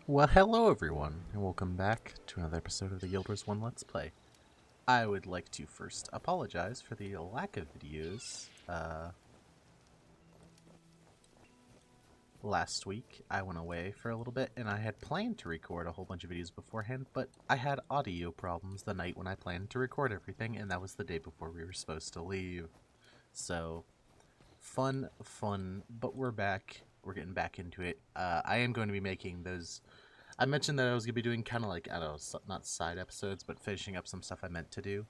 Well, hello everyone, and welcome back to another episode of the Guild Wars 1 Let's Play. I would like to first apologize for the lack of videos. Last week, I went away for a little bit, and I had planned to record a whole bunch of videos beforehand, but I had audio problems the night when I planned to record everything, and that was the day before we were supposed to leave. So, fun, but we're back. We're getting back into it. I am going to be making those... I mentioned that I was going to be doing kind of like, I don't know, not side episodes, but finishing up some stuff I meant to do.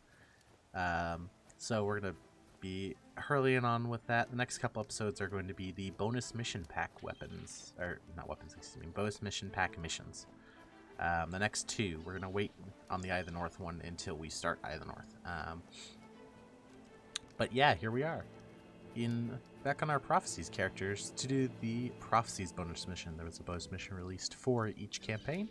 So we're going to be hurrying on with that. The next couple episodes are going to be the bonus mission pack weapons. Or, not weapons, excuse me. Bonus mission pack missions. The next two, we're going to wait on the Eye of the North one until we start Eye of the North. But yeah, here we are. Back on our Prophecies characters to do the Prophecies bonus mission. There was a bonus mission released for each campaign.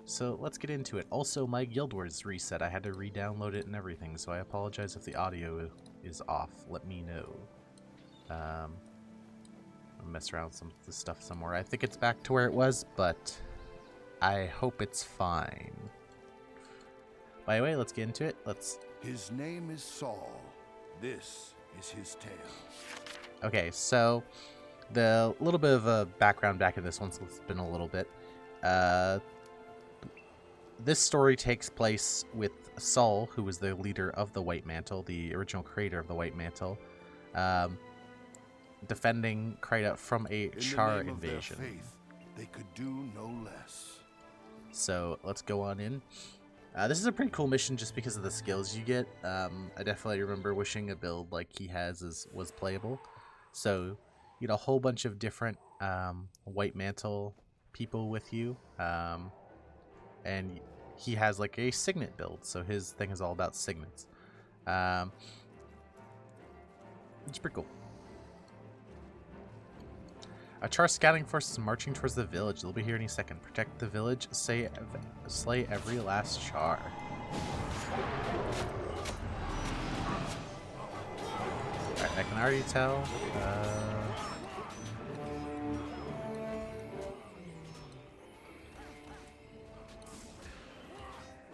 So let's get into it. Also, my Guild Wars reset. I had to re-download it and everything, so I apologize if the audio is off. Let me know. I'll mess around with some of the stuff somewhere. I think it's back to where it was, but I hope it's fine. By the way, let's get into it. His name is Saul. This is his tale. Okay, so the little bit of a background back in this one, so it's been a little bit. This story takes place with Saul, who was the leader of the White Mantle, the original creator of the White Mantle, defending Krita from a Charr invasion. Faith, they could do no less. So let's go on in. This is a pretty cool mission just because of the skills you get. I definitely remember wishing a build like he has was playable. So you get a whole bunch of different White Mantle people with you. And he has like a signet build, so his thing is all about signets. It's pretty cool. A Charr scouting force is marching towards the village. They'll be here any second. Protect the village. Slay every last Charr. Alright, I can already tell.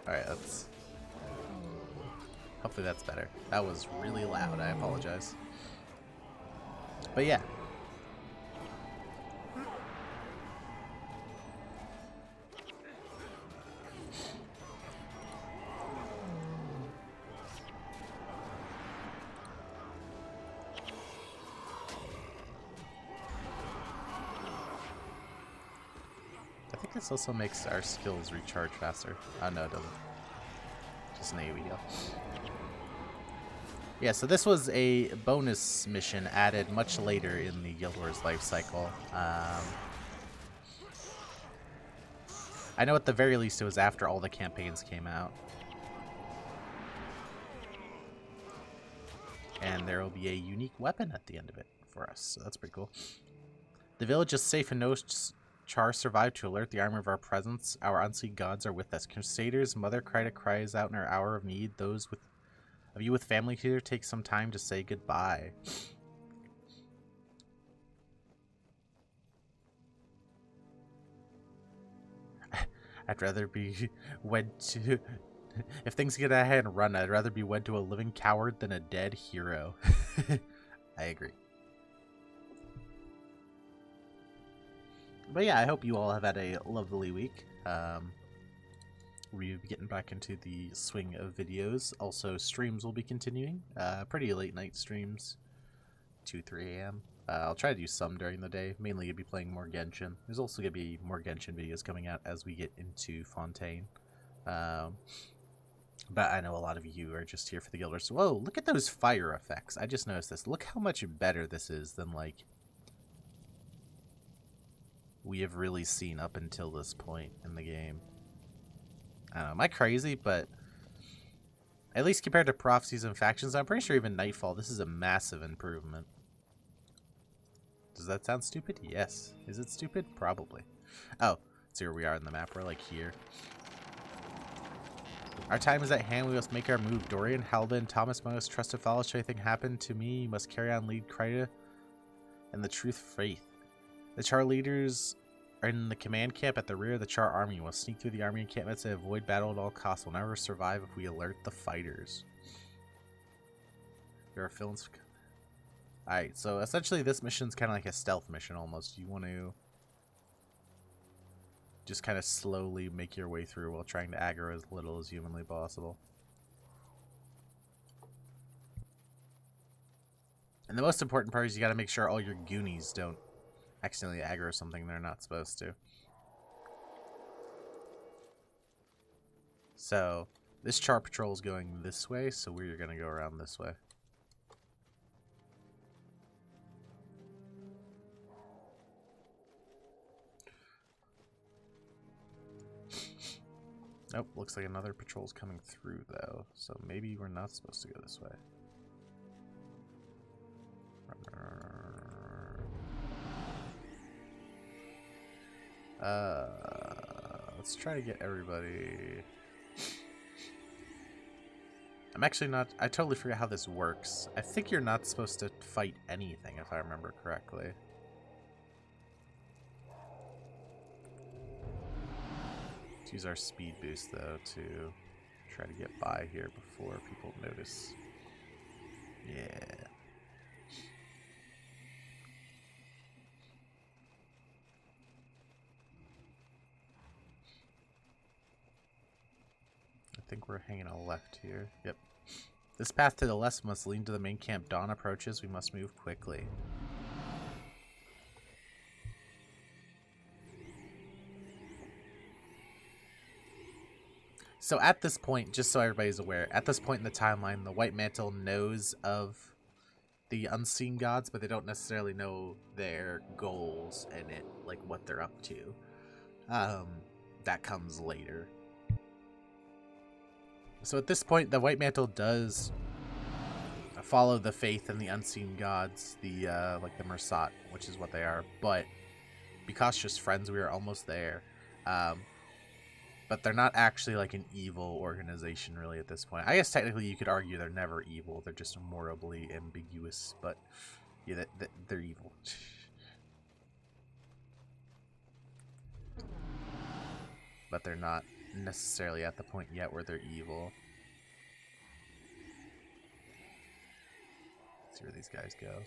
Alright, hopefully that's better. That was really loud, I apologize. But yeah. I think this also makes our skills recharge faster. Oh no, it doesn't. Just an AoE heal. Yeah, so this was a bonus mission added much later in the Guild Wars life cycle. I know at the very least it was after all the campaigns came out. And there will be a unique weapon at the end of it for us, so that's pretty cool. The village is safe and no Charr survived to alert the armor of our presence. Our unseen gods are with us. Crusaders, Mother Krita cries out in our hour of need. Those of you with family here, take some time to say goodbye. I'd rather be wed to... If things get out of hand and run, I'd rather be wed to a living coward than a dead hero. I agree. But yeah, I hope you all have had a lovely week. We'll be getting back into the swing of videos. Also, streams will be continuing. Pretty late night streams. 2, 3 a.m. I'll try to do some during the day. Mainly going to be playing more Genshin. There's also going to be more Genshin videos coming out as we get into Fontaine. But I know a lot of you are just here for the Guild Wars. Whoa, look at those fire effects. I just noticed this. Look how much better this is than, like, we have really seen up until this point in the game. I don't know, am I crazy? But at least compared to Prophecies and Factions, I'm pretty sure even Nightfall, this is a massive improvement. Does that sound stupid? Yes. Is it stupid? Probably. Oh, let's see where we are in the map. We're like here. Our time is at hand. We must make our move. Dorian, Halvin, Thomas must trust to follow. Should anything happen to me, you must carry on, lead Krita and the truth faith. The Charr leaders in the command camp at the rear of the Charr army. We'll sneak through the army encampments and avoid battle at all costs. We'll never survive if we alert the fighters. There are films. Alright, so essentially this mission's kind of like a stealth mission almost. You want to just kind of slowly make your way through while trying to aggro as little as humanly possible. And the most important part is you got to make sure all your goonies don't accidentally aggro something they're not supposed to. So, this Charr patrol is going this way, so we're going to go around this way. Nope, looks like another patrol's coming through, though. So maybe we're not supposed to go this way. Let's try to get everybody... I'm actually not... I totally forget how this works. I think you're not supposed to fight anything, if I remember correctly. Let's use our speed boost, though, to try to get by here before people notice. Yeah. I think we're hanging a left here. Yep. This path to the left must lead to the main camp. Dawn approaches. We must move quickly. So at this point, just so everybody's aware, at this point in the timeline, the White Mantle knows of the unseen gods, but they don't necessarily know their goals and it, like what they're up to. That comes later. So at this point, the White Mantle does follow the faith and the unseen gods, the like the Mersat, which is what they are. But be cautious, friends. We are almost there. But they're not actually like an evil organization, really, at this point. I guess technically you could argue they're never evil. They're just morally ambiguous. But yeah, they're evil. But they're not necessarily at the point yet where they're evil. Let's see where these guys go.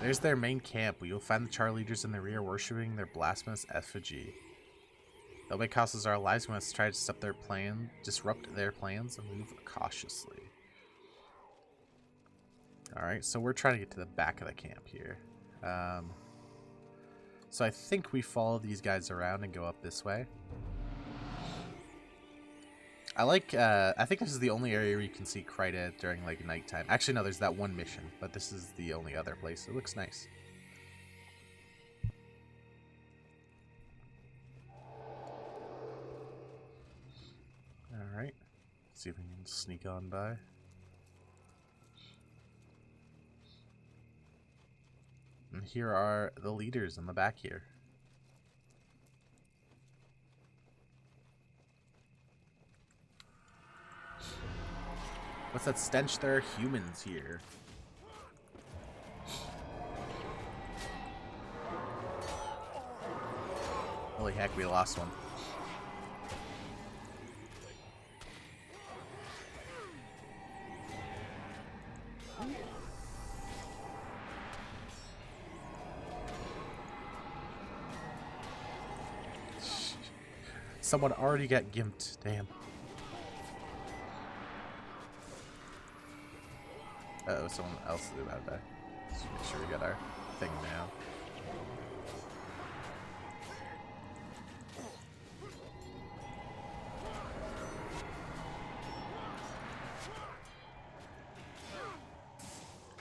There's their main camp. You'll find the Charr leaders in the rear worshipping their blasphemous effigy. Though it costs us our lives, we must try to disrupt their plans and move cautiously. Alright, so we're trying to get to the back of the camp here. So I think we follow these guys around and go up this way. I think this is the only area where you can see Kryta during like nighttime. Actually, no, there's that one mission, but this is the only other place. It looks nice. Alright. See if we can sneak on by. And here are the leaders in the back here. What's that stench? There are humans here. Holy heck, we lost one. Someone already got gimped. Damn. Uh-oh, someone else is about to die. Let's make sure we got our thing now.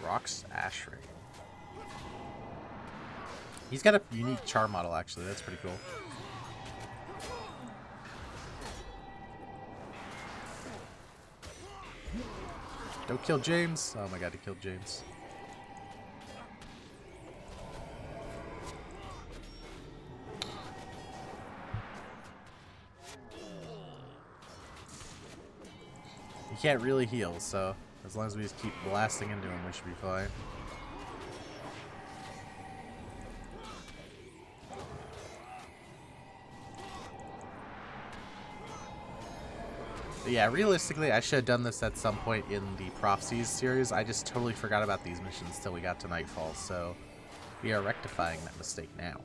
Rock's Ash Ring. He's got a unique Charr model, actually. That's pretty cool. Don't kill James. Oh my god, he killed James. He can't really heal, so As long as we just keep blasting into him, we should be fine. But yeah, realistically, I should have done this at some point in the Prophecies series. I just totally forgot about these missions till we got to Nightfall, so we are rectifying that mistake now.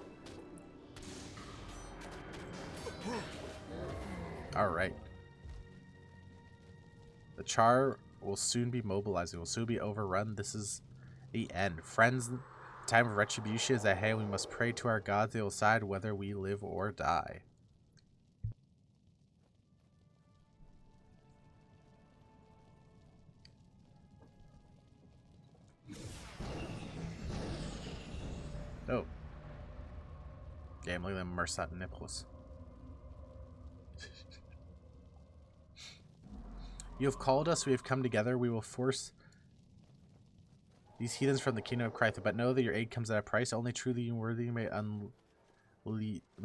Alright. The Charr will soon be mobilizing. Will soon be overrun. This is the end. Friends, the time of retribution is at hand. We must pray to our gods. They will decide whether we live or die. Oh. Damn, look at them Mersat nipples. You have called us, we have come together, we will force these heathens from the kingdom of Christ, but know that your aid comes at a price. Only truly worthy may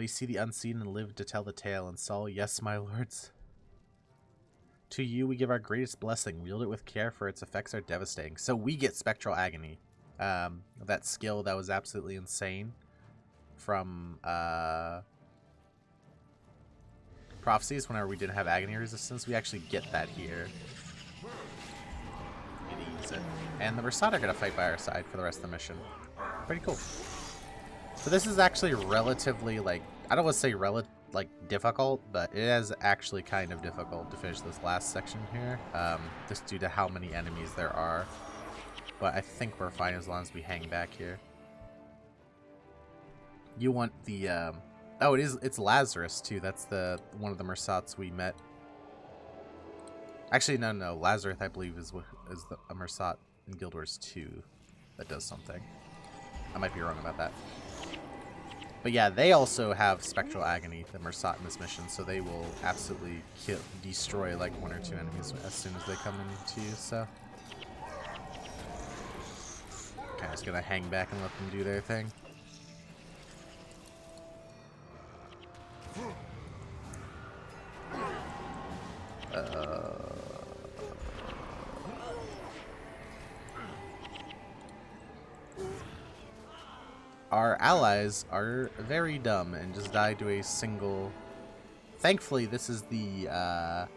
see the unseen and live to tell the tale. And Saul, yes, my lords. To you we give our greatest blessing. Wield it with care, for its effects are devastating. So we get Spectral Agony. That skill that was absolutely insane from Prophecies, whenever we didn't have Agony resistance, we actually get that here. It eats it. And the Mersat are going to fight by our side for the rest of the mission. Pretty cool. So this is actually relatively, like, I don't want to say difficult, but it is actually kind of difficult to finish this last section here, just due to how many enemies there are. But I think we're fine as long as we hang back here. You want the, oh, it's Lazarus too. That's one of the Mersats we met. Actually, no. Lazarus, I believe, is a Mersat in Guild Wars 2 that does something. I might be wrong about that. But yeah, they also have Spectral Agony, the Mersat in this mission, so they will absolutely destroy like 1 or 2 enemies as soon as they come into you, so. Okay, I'm just gonna hang back and let them do their thing. Our allies are very dumb and just died to a single... Thankfully, this is the Eye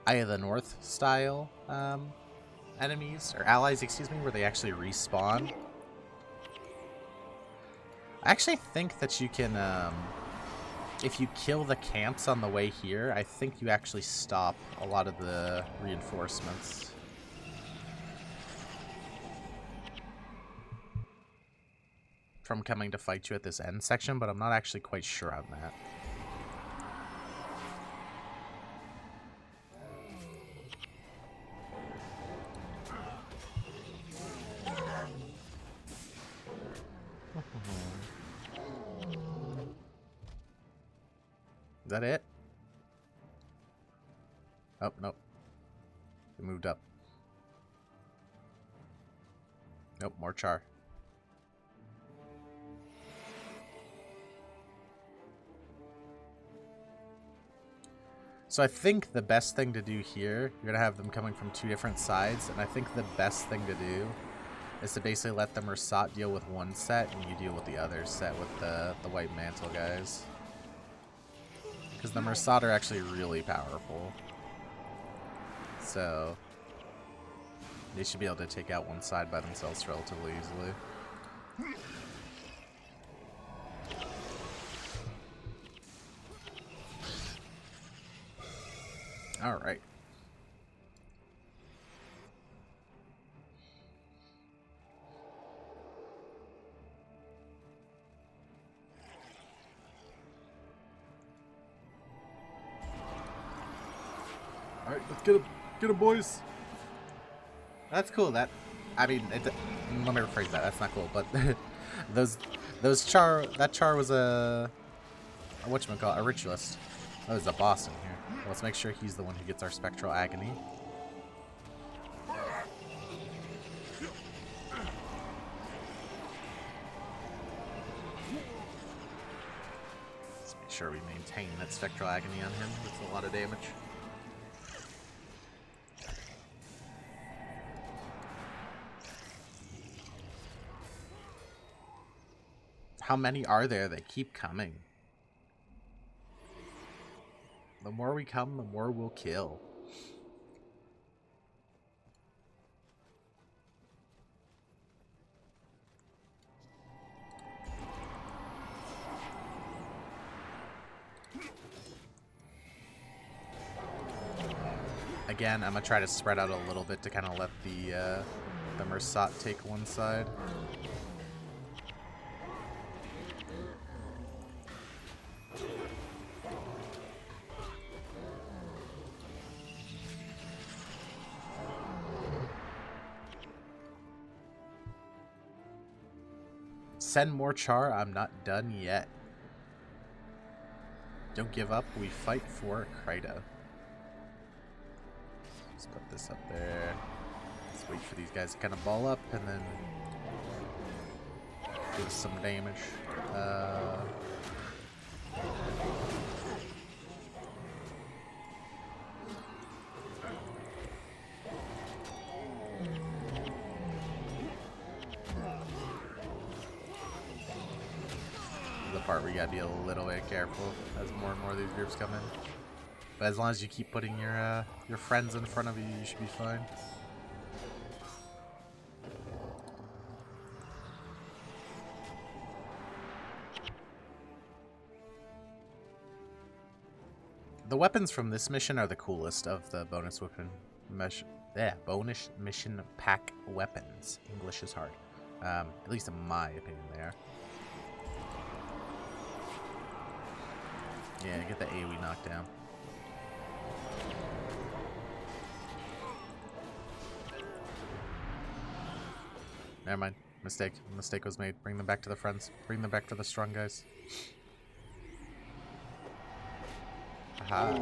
of the North style enemies, or allies, excuse me, where they actually respawn. I actually think that you can, if you kill the camps on the way here, I think you actually stop a lot of the reinforcements. From coming to fight you at this end section, but I'm not actually quite sure on that. Is that it? Oh, nope. It moved up. Nope, more Charr. So I think the best thing to do here, you're going to have them coming from 2 different sides, and I think the best thing to do is to basically let the Mersat deal with one set, and you deal with the other set with the White Mantle guys. Because the Mersat are actually really powerful. So they should be able to take out one side by themselves relatively easily. Alright. Alright, let's get him. Get him, boys. That's cool. Let me rephrase that. That's not cool, but those Charr, that Charr was a whatchamacallit, a ritualist. Oh, there's a boss in here. Let's make sure he's the one who gets our Spectral Agony. Let's make sure we maintain that Spectral Agony on him. That's a lot of damage. How many are there that keep coming? The more we come, the more we'll kill. Again, I'm gonna try to spread out a little bit to kind of let the Mersat take one side. Send more Charr. I'm not done yet. Don't give up. We fight for Kryta. Let's put this up there. Let's wait for these guys to kind of ball up and then do some damage. The part where you gotta be a little bit careful as more and more of these groups come in. But as long as you keep putting your friends in front of you, you should be fine. The weapons from this mission are the coolest of the bonus bonus mission pack weapons. English is hard. At least in my opinion they are. Yeah, get the AoE knockdown. Never mind. Mistake. Mistake was made. Bring them back to the friends. Bring them back to the strong guys. Aha.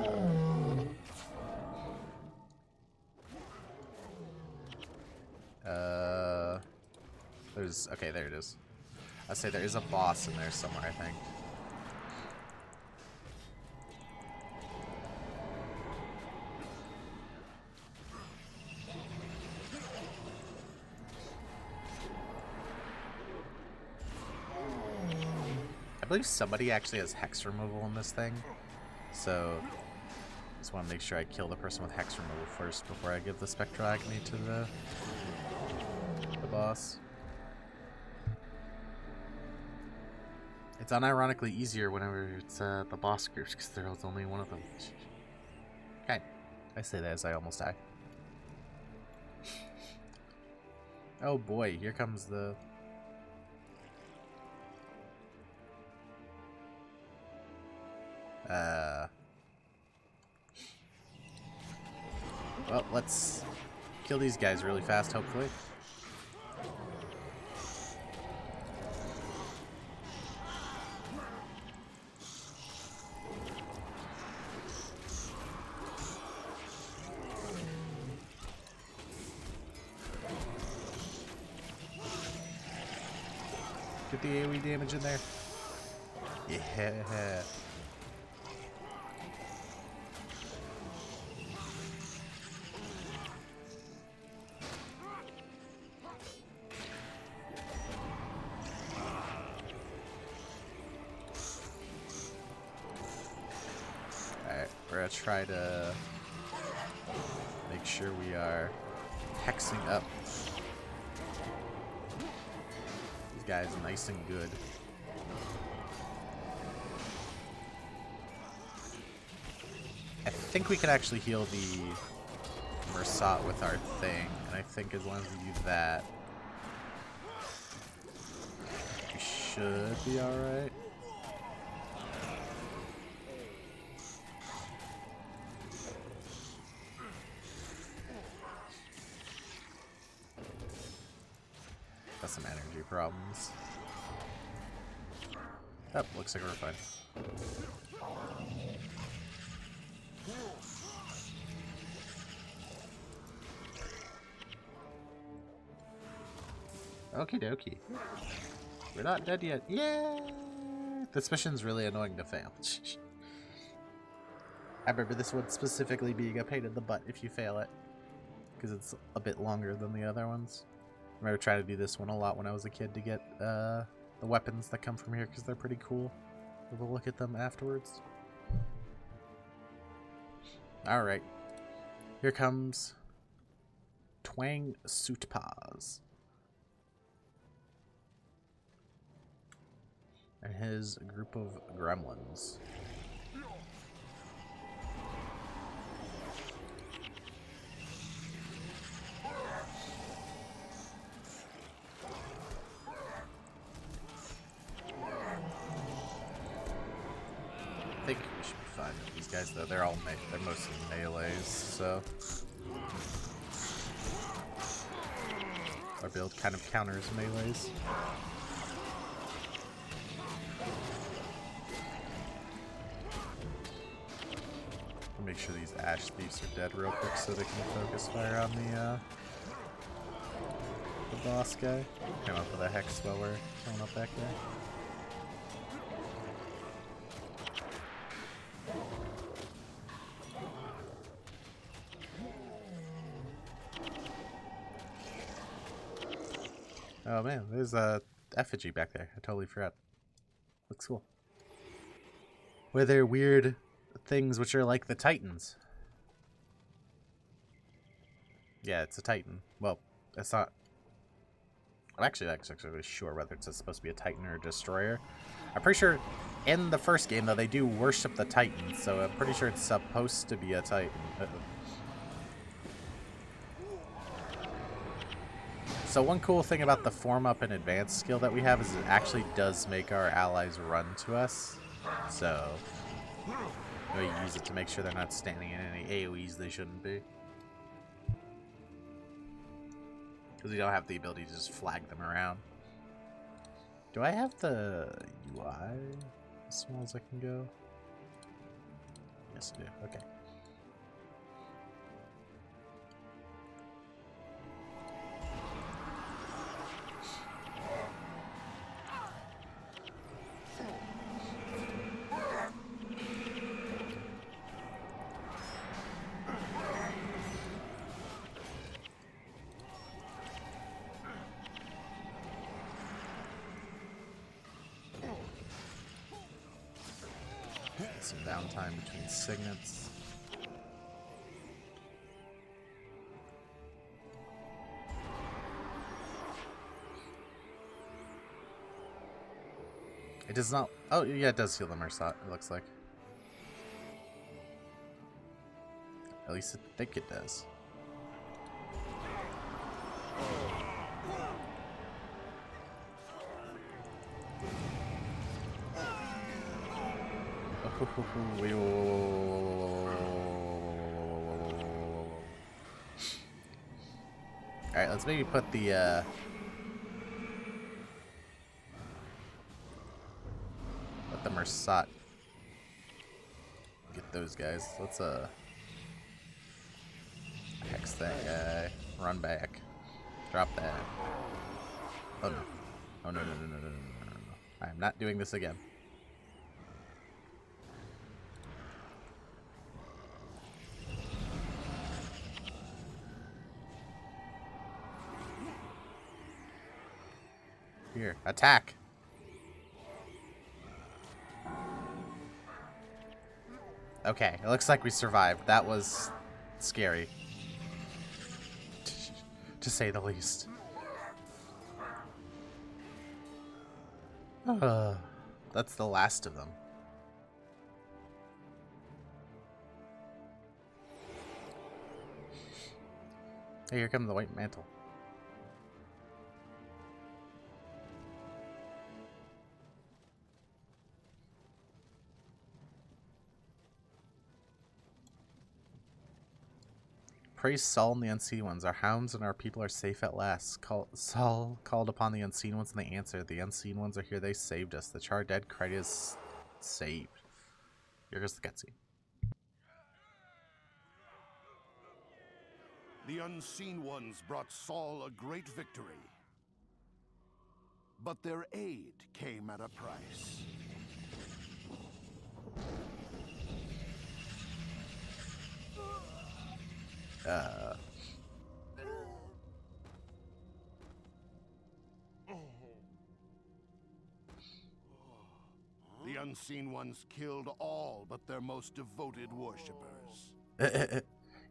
Okay, there it is. I say there is a boss in there somewhere, I think. I believe somebody actually has hex removal in this thing, so just want to make sure I kill the person with hex removal first before I give the Spectral Agony to the boss. It's unironically easier whenever it's the boss groups because there's only one of them. Okay, I say that as I almost die. Oh boy, here comes the... Well, let's kill these guys really fast, hopefully. Get the AoE damage in there. Yeah. Alright, we're gonna try to make sure we are hexing up these guys nice and good. I think we can actually heal the Mersat with our thing, and I think as long as we do that, we should be alright. Got some energy problems. Oh, looks like we're fine. Okie dokie. We're not dead yet. Yeah! This mission's really annoying to fail. I remember this one specifically being a pain in the butt if you fail it, because it's a bit longer than the other ones. I remember trying to do this one a lot when I was a kid to get the the weapons that come from here because they're pretty cool. We'll look at them afterwards. Alright. Here comes Twang Suitpas and his group of gremlins. I think we should be fine with these guys though. They're mostly melees, so our build kind of counters melees. I'll make sure these ash thieves are dead real quick so they can focus fire on the boss guy. Come up with a hex while we're killing up that guy. Oh man, there's a effigy back there. I totally forgot. Looks cool. Where they're weird things which are like the Titans. Yeah, it's a Titan. Well, it's not. I'm actually sure whether it's supposed to be a Titan or a Destroyer. I'm pretty sure in the first game, though, they do worship the Titans, so I'm pretty sure it's supposed to be a Titan. So one cool thing about the form up and advanced skill that we have is it actually does make our allies run to us. So we use it to make sure they're not standing in any AoEs they shouldn't be. Because we don't have the ability to just flag them around. Do I have the UI as small as I can go? Yes, I do. Okay. Some downtime between signets. It does not. Oh, yeah, it does heal the Mersat, it looks like. At least I think it does. Alright, let's maybe put the Mersat. Get those guys. Let's hex that guy. Run back. Drop that. Oh no. Oh no. I'm not doing this again. Here, attack. Okay, it looks like we survived. That was scary, to say the least. That's the last of them. Hey, here comes the white mantle. Praise Saul and the Unseen Ones. Our hounds and our people are safe at last. Saul called upon the Unseen Ones and they answered. The Unseen Ones are here. They saved us. The Charr dead cried is saved. Here goes the cutscene. The Unseen Ones brought Saul a great victory. But their aid came at a price. unseen ones killed all but their most devoted worshippers.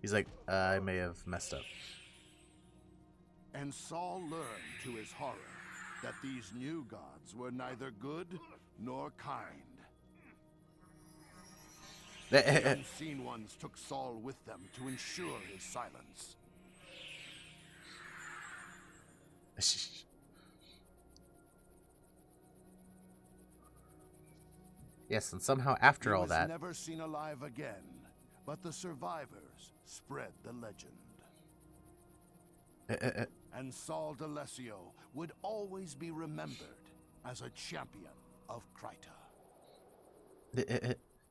He's like, I may have messed up. And Saul learned to his horror that these new gods were neither good nor kind. The unseen ones took Saul with them to ensure his silence. Yes, and somehow after all that, he was never seen alive again, but the survivors spread the legend. And Saul d'Alessio would always be remembered as a champion of Kryta.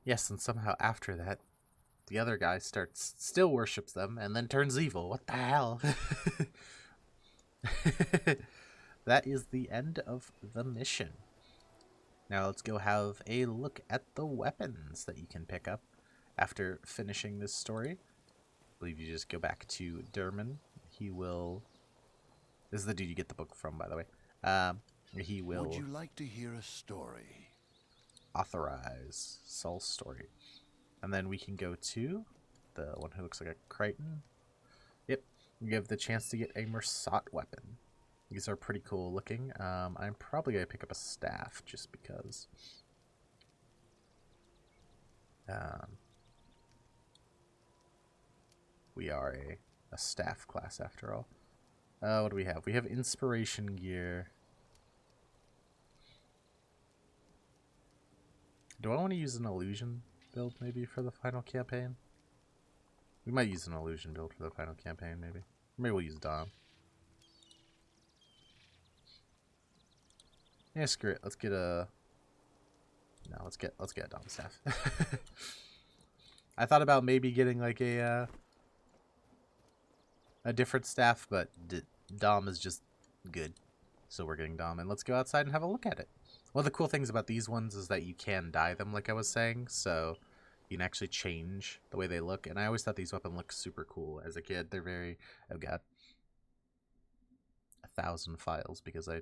Yes, and somehow after that, the other guy still worships them and then turns evil. What the hell? That is the end of the mission. Now let's go have a look at the weapons that you can pick up after finishing this story. I believe you just go back to Derman. He will... This is the dude you get the book from, by the way. He will... Would you like to hear a story? Authorize Saul's story. And then we can go to the one who looks like a Crichton. Yep. You have the chance to get a Mersat weapon. These are pretty cool looking. I'm probably going to pick up a staff just because. We are a staff class after all. What do we have? We have inspiration gear. Do I want to use an illusion build maybe for the final campaign? We might use an illusion build for the final campaign maybe. Maybe we'll use Dom. Yeah, screw it. Let's get a... No, let's get a Dom staff. I thought about maybe getting like a different staff, but Dom is just good. So we're getting Dom, and let's go outside and have a look at it. One of the cool things about these ones is that you can dye them, like I was saying, so you can actually change the way they look. And I always thought these weapons looked super cool as a kid. They're very... I've got 1,000 files because I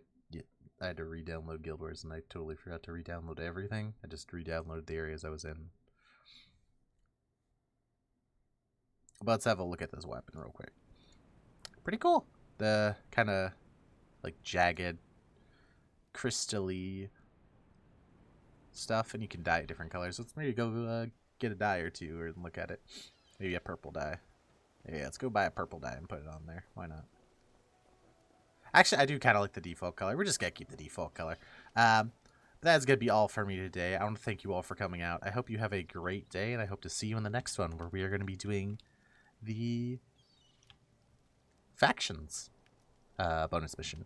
had to re-download Guild Wars, and I totally forgot to re-download everything. I just re-downloaded the areas I was in. But let's have a look at this weapon real quick. Pretty cool. The kind of like jagged, crystal-y stuff, and you can dye it different colors. Let's maybe go get a dye or two and look at it. Maybe a purple dye. Yeah, let's go buy a purple dye and put it on there. Why not? Actually, I do kind of like the default color. We're just going to keep the default color. That's going to be all for me today. I want to thank you all for coming out. I hope you have a great day, and I hope to see you in the next one where we are going to be doing the factions bonus mission.